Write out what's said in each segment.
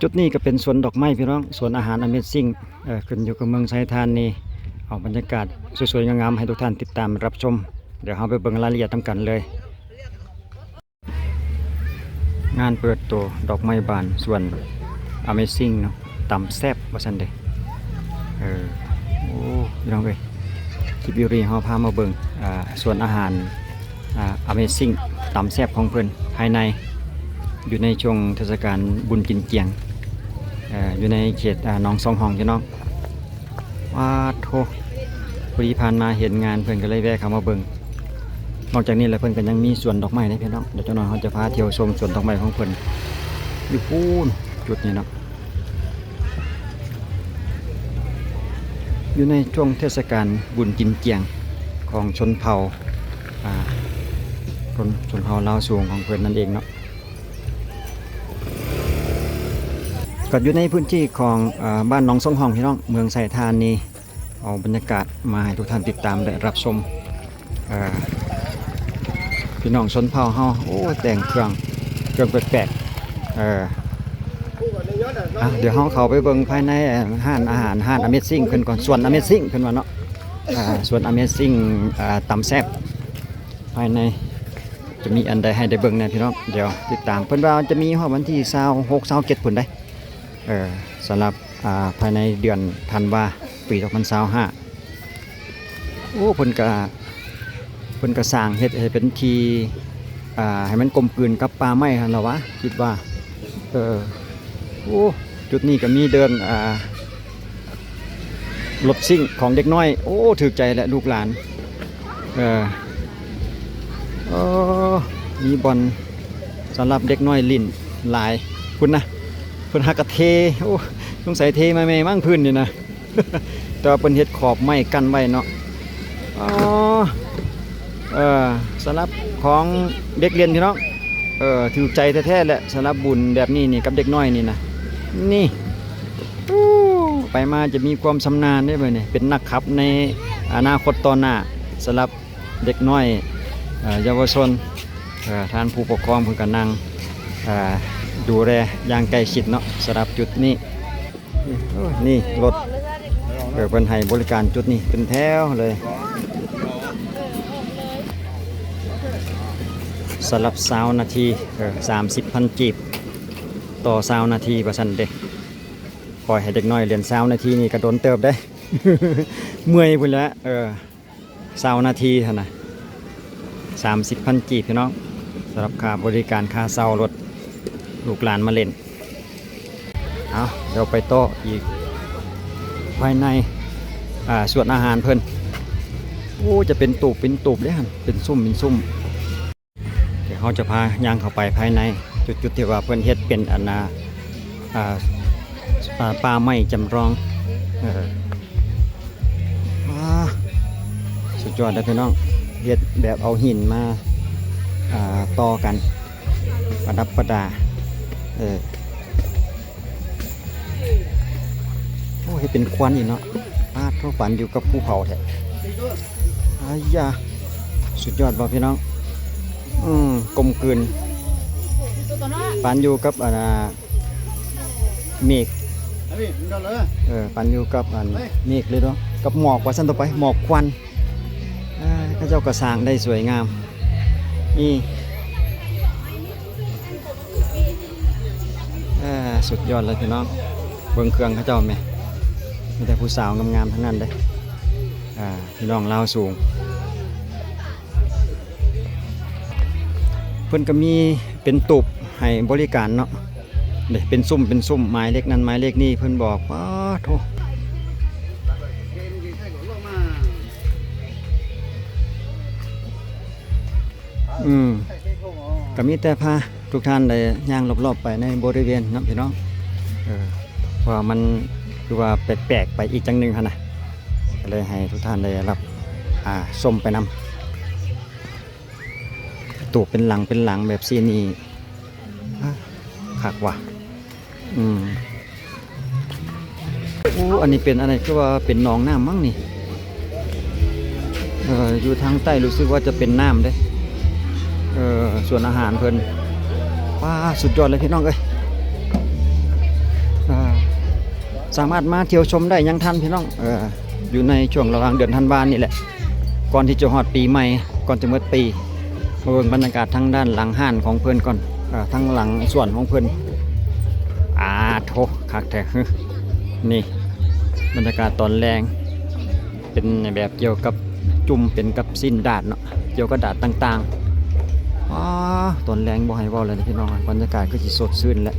จุดนี้ก็เป็นสวนดอกไม้พี่น้องสวนอาหาร Amazing ขึ้นอยู่กับเมืองไซธานีเอาบรรยากาศสวยๆงามๆให้ทุกท่านติดตามรับชมเดี๋ยวเราไปเบิ่งรายละเอียดทำกันเลยงานเปิดตัวดอกไม้บานสวน Amazing เนาะตำแซ่บว่าซั่นเด้โอ้พี่น้องเอ้ยคลิปวิวรีเฮาพามาเบิ่งสวนอาหารAmazing ตำแซ่บของเพิ่นภายในอยู่ในช่วงเทศกาลบุญกินเกียงอยู่ในเขตหนองสองห้องพี่น้องว้าโถพอดีผ่านมาเห็นงานเพิ่นก็เลยแวะเข้ามาเบิ่งนอกจากนี้แล้วเพิ่นก็ยังมีสวนดอกไม้นะพี่น้องเดี๋ยวเจ้าน้อยเขาจะพาเที่ยวชมสวนดอกไม้ของเพิ่นอยู่พูนจุดนี้เนาะอยู่ในช่วงเทศกาลบุญกินเกียงของชนเผ่าชนเผ่าลาวสูงของเพิ่นนั่นเองเนาะก็อยู่ในพื้นที่ของบ้านหนองสองห้องพี่น้องเมืองไซธานีเอาบรรยากาศมาให้ทุกท่านติดตามและรับชมพี่น้องชนเผ่าเฮาโอ้แต่งเครื่องแปลกเดี๋ยวเฮาเข้าไปเบิ่งภายในห้านอาหารห้าน Amazing เพิ่นก่อนส่วน Amazing เพิ่นว่าเนาะส่วน Amazing ตำแซ่บภายในจะมีอันใดให้ได้เบิ่งแน่พี่น้องเดี๋ยวติดตามเพิ่นว่าจะมีฮอดวันที่26 27พุ่นได้สำหรับภายในเดือนธันวาปี2025โอ้เพิ่นก็สร้างเฮ็ดให้เป็นทีให้มันกลมกลืนกับป่าไม้หั่นล่ะวะคิดว่าโอ้จุดนี้ก็มีเดินรถซิ่งของเด็กน้อยโอ้ถูกใจแหละลูกหลานมีบอลสำหรับเด็กน้อยลิ้นหลายคุณนะเพิ่นหักกระเทโอ้สงสัยเทมาแม่มั่งพื้นนี่นะ แต่ว่าเพิ่นเฮ็ดขอบไม้กั้นไว้เนาะสำหรับของเด็กเรียนพี่น้องถูกใจแท้ๆแหละสำหรับบุญแบบนี้นี่กับเด็กน้อยนี่นะนี่ไปมาจะมีความชำนาญได้บ่เนี่ยเป็นนักขับในอนาคตต่อหน้าสำหรับเด็กน้อยเยาวชนท่านผู้ปกครองเพิ่นก็นั่งดูแลอย่างใกล้ชิดเนาะสำหรับจุดนี้นี่รถเพิ่นให้บริการจุดนี้เป็นแถวเลยสำหรับ20 นาที30,000 กีบต่อ20 นาทีว่าซั่นเด้ปล่อยให้เด็กน้อยเรียน20 นาทีนี่ก็โดนเติบได้ เมื่อยพุ่นแล้ว20 นาทีเท่านั้น30,000 กีบพี่น้องสำหรับค่าบริการค่าเช่ารถลูกหลานมาเล่นเอาเดี๋ยวไปโต๊ะอีกภายในส่วนอาหารเพิ่นโอ้จะเป็นตูบเลยฮะเป็นซุ่มเดี๋ยวเขาจะพาย่างเข้าไปภายในจุดที่ว่าเพิ่นเฮ็ดเป็นป่าไม้จำลองสุดยอดเลยพี่น้องเฮ็ดแบบเอาหินมาต่อกันประดับประดาโอ้ยเป็นควันอีกเนาะทั่วฝันอยู่กับภูเขาแท้อายาสุดยอดว่ะพี่น้องกลมกลืนฝันอยู่กับเมฆฝันอยู่กับเมฆเลยเนาะกับหมอกว่าสั้นต่อไปหมอกควันข้าเจ้ากระสางได้สวยงามนี่สุดยอดเลยพี่น้องเบิ่งเครื่องข้าเจ้าไหมมีแต่ผู้สาวงามๆทั้งนั้นเลยพี่น้องลาวสูงเพิ่นก็มีเป็นตุบให้บริการเนาะเดี๋ยวเป็นซุ่มไม้เล็กนั้นไม้เล็กนี่เพิ่นบอกว่าโธ่ก็มีแต่พาทุกท่านได้ย่างรอบๆไปในบริเวณนะพี่น้องเพราะมันคือว่าแปลกๆไปอีกจังหนึ่งนะก็เลยให้ทุกท่านได้รับชมไปนำตัวเป็นหลังแบบซีนี่คักว่ะอันนี้เป็นอะไรก็ว่าเป็นหนองน้ำมั้งนี่อยู่ทางใต้รู้สึกว่าจะเป็นน้ำเด้ส่วนอาหารเพิ่นว้าสุดยอดเลยพี่น้องเอ้ย สามารถมาเที่ยวชมได้ยังทันพี่น้องอยู่ในช่วงระหว่างเดือนธันวาคมนี่แหละก่อนที่จะฮอดปีใหม่ก่อนจะหมดปีมาเบิ่งบรรยากาศทางด้านหลังห้านของเพิ่นก่อนทางหลังส่วนของเพิ่นโถคักแท้นี่บรรยากาศตอนแรงเป็นแบบเกี่ยวกับจุ่มเป็นกับสิ้นดาดเนาะเกี่ยวกับดาดต่างๆตอนแรงบ่ให้เว้าเลยนะพี่น้องบรรยากาศก็สิสดชื่นแหละ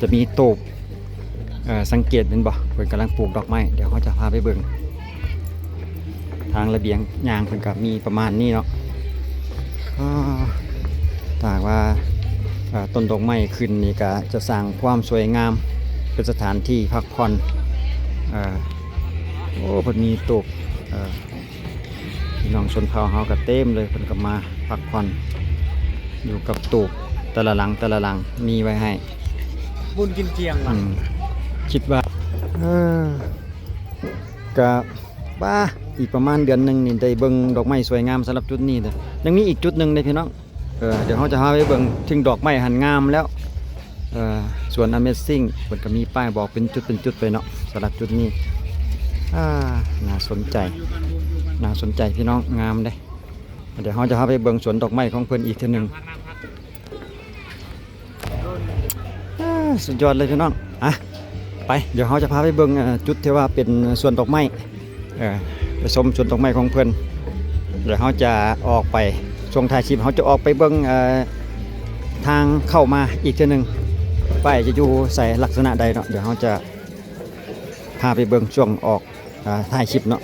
จะมีตูบสังเกตเป็นบ่เพิ่นกำลังปลูกดอกไม้เดี๋ยวเขาจะพาไปเบิ่งทางระเบียงยางเพิ่นก็มีประมาณนี้เนาะถ้าว่าต้นดอกไม้ขึ้นนี่ก็จะสร้างความสวยงามเป็นสถานที่พักผ่อนโอ้เพิ่นมีตูบพี่น้องชนเผ่าเฮาก็เต็มเลยเพิ่นก็มาพักผ่อนอยู่กับตูบแต่ละหลังมีไว้ให้บุญกินเจียงคิดว่ากับว่าอีกประมาณเดือนหนึ่งนี่ได้เบิ่งดอกไม้สวยงามสำหรับจุดนี้เลยยังมีอีกจุดหนึ่งเลยพี่น้องเดี๋ยวเขาจะพาไปเบิ่งถึงดอกไม้หันงามแล้วส่วน Amazing เพิ่นก็มีป้ายบอกเป็นจุดไปเนาะสำหรับจุดนี้น่าสนใจพี่น้องงามเลยเดี๋ยวเขาจะพาไปเบิ่งสวนดอกไม้ของเพิ่นอีกทีหนึ่งสุดยอดเลยพี่น้องไปเดี๋ยวเขาจะพาไปเบิ่งจุดที่ว่าเป็นสวนดอกไม้ไปชมสวนดอกไม้ของเพิ่นเดี๋ยวเขาจะออกไปช่วงท้ายคลิปเขาจะออกไปเบิ่งทางเข้ามาอีกทีหนึ่งป้ายจะอยู่ใส่ลักษณะใดเนาะเดี๋ยวเขาจะพาไปเบิ่งช่วงออกท้ายคลิปเนาะ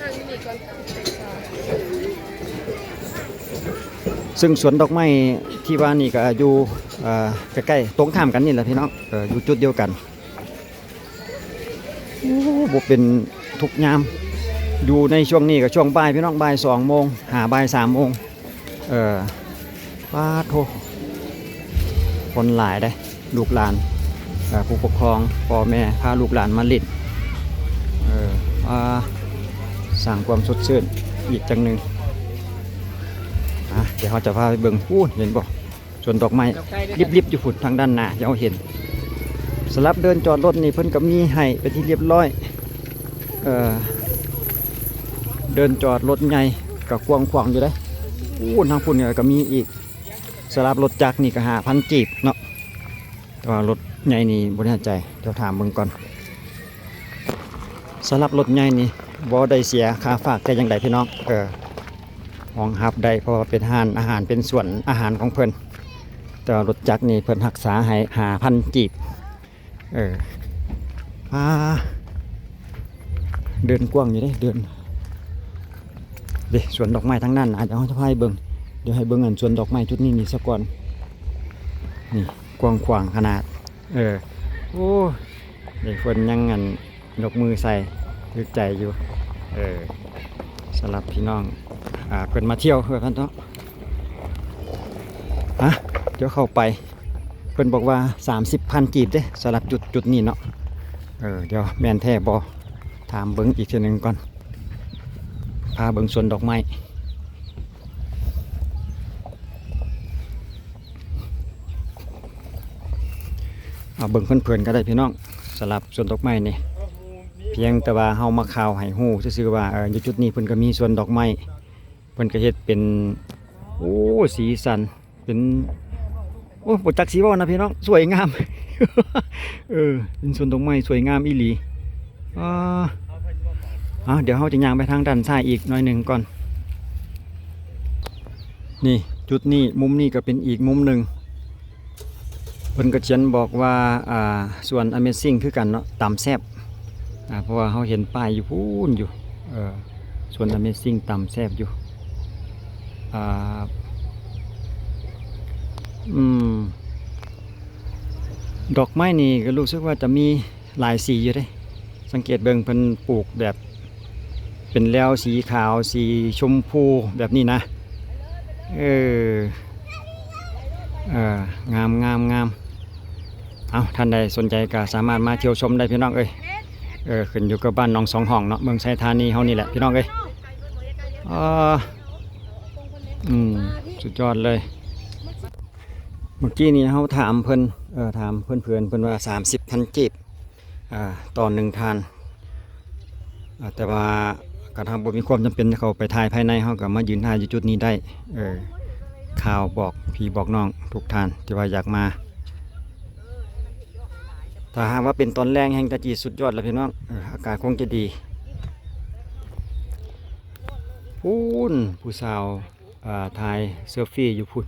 ซึ่งสวนดอกไม้ที่ว่านี่ก็อยู่ใกล้ๆตรงข้ามกันนี่แหละพี่น้องอยู่จุดเดียวกันบ่เป็นทุกยามอยู่ในช่วงนี้กับช่วงบ่ายพี่น้องบ่าย2 โมงบ่าย3 โมงป้าโทคนหลายได้ลูกหลานผู้ปกครองพ่อแม่พาลูกหลานมาเล่นสร้างความสดชื่นอีกจังหนึ่งเดี๋ยวเขาจะพาไปเบิ่งเห็นบ่ส่วนดอกไม้ริบๆอยู่ฝุ่นทางด้านหน้าเดี๋ยวเห็นสำหรับเดินจอดรถนี่เพิ่นก็มีให้เป็นที่เรียบร้อยเดินจอดรถใหญ่ก็กว้างขวางอยู่ได้ทางพุ่นเนี่ยก็มีอีกสำหรับรถจักรนี่ก็5,000 กีบเนาะแต่ว่ารถใหญ่นี่บ่แน่ใจเดี๋ยวถามเบิ่งก่อนสำหรับรถใหญ่นี่บ่ได้เสียค่าฝากแต่อย่างใดพี่น้องห้องฮับได้เพราะว่าเป็นอาหารเป็นส่วนอาหารของเพิ่นแต่รถจักรนี่เพิ่นรักษาให้5,000 กีบเดินกว้างอยู่ได้เดินสวนดอกไม้ทั้งนั้นอาจจะให้เบิ่งเดี๋ยวให้เบิ่งสวนดอกไม้จุดนี้นี่ซะก่อนนี่กว้างขวางขนาดโอ้เด็กคนยังยกมือใส่ลึกใจอยู่สำหรับพี่น้องเพิ่นมาเที่ยวเพื่อนเนาะเดี๋ยวเข้าไปเพิ่นบอกว่า30,000 กีบเด้สำหรับจุดนี้เนาะเดี๋ยวแม่นแท้บ่ถามเบิ่งอีกทีนึงก่อนพาเบิ่งสวนดอกไม้เบิ่งเพื่อนๆก็ได้พี่น้องสำหรับสวนดอกไม้นี่เพียงแต่ว่าเฮามาข่าวให้ฮู้ซื่อๆว่าอยู่จุดนี้เพิ่นก็มีสวนดอกไม้เพิ่นก็เฮ็ดเป็นสีสันเป็นบ่จักสีเว้านะพี่น้องสวยงาม เป็นสวนดอกไม้สวยงามอีหลีเดี๋ยวเราจะย่างไปทางด้านซ้ายอีกหน่อยหนึ่งก่อนนี่จุดนี้มุมนี้ก็เป็นอีกมุมหนึ่งเพิ่นก็เขียนบอกว่าส่วน Amazing คือกันเนาะตำแซ่บเพราะว่าเขาเห็นป้ายอยู่พูนอยู่ส่วน Amazing ตำแซ่บอยู่ดอกไม้นี่ก็รู้สึกว่าจะมีหลายสีอยู่เด้สังเกตเบิ่งเพิ่นปลูกแบบเป็นแล้วสีขาวสีชมพูแบบนี้นะงามท่านใดสนใจก็สามารถมาเที่ยวชมได้พี่น้องขึ้นอยู่กับบ้านหนองสองห้องเนาะเมืองไชยธานีเฮานี่แหละพี่น้องสุดยอดเลยเมื่อกี้นี้เฮาถามเพิ่นถามเพื่อนว่า30,000 กีบ ตอนหนึ่งทานแต่ว่าการทำบ่มีความจำเป็นจะเข้าไปถ่ายภายในเขาก็มายืนถ่ายอยู่จุดนี้ได้ข่าวบอกพี่บอกน้องทุกท่านที่ว่าอยากมาถ้าหากว่าเป็นตอนแรงแห่งตะจีสุดยอดแล้วพี่น้องอากาศคงจะดีพูนผู้สาวถ่ายเซลฟี่อยู่พุ่น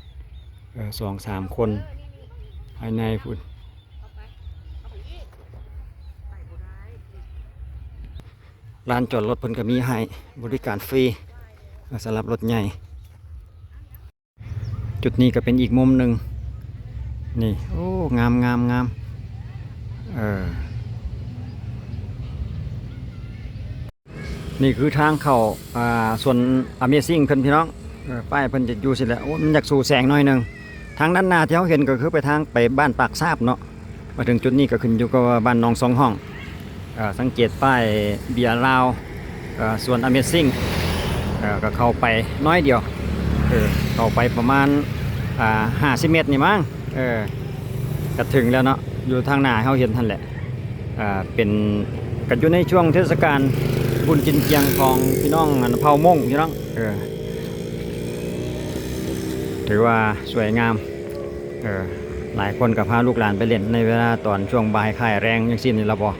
2-3 คนภายในพุ่นลานจอดรถเพิ่นก็มีให้บริการฟรีสำหรับรถใหญ่จุดนี้ก็เป็นอีกมุมหนึ่งนี่โอ้งามงามงามนี่คือทางเข้าส่วน Amazing เพิ่นพี่น้องป้ายเพิ่นจะอยู่สิแหละโอ้มันอยากสู่แสงหน่อยหนึงทางด้านหน้าที่เราเห็นก็คือไปทางไปบ้านปากซาบเนาะมาถึงจุดนี้ก็ขึ้นอยู่กับบ้านหนองสองห้องสังเกตป้ายเบียร์ลาวส่วน Amazing ก็เข้าไปน้อยเดียวเข้าไปประมาณ50 เมตรนี่มั้งก็ถึงแล้วเนาะอยู่ทางหน้าเขาเห็นท่านแหละเป็นกันอยู่ในช่วงเทศกาลบุญกินเจียงของพี่น้องเผ่ามงพี่น้องถือว่าสวยงามหลายคนก็พาลูกหลานไปเล่นในเวลาตอนช่วงบ่ายค่ายแรงยังสิ้นนี่ละบ่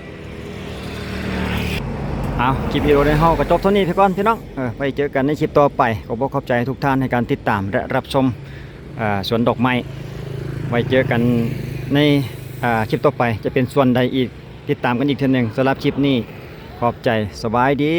เอาคลิปวิดีโอในห้องก็จบเท่านี้พี่ก่อนพี่น้องไปเจอกันในคลิปต่อไปขอบคุณใจทุกท่านในการติดตามและรับชมสวนดอกไม้ไว้เจอกันในคลิปต่อไปจะเป็นส่วนใดอีกติดตามกันอีกทีหนึ่งสำหรับคลิปนี้ขอบใจสบายดี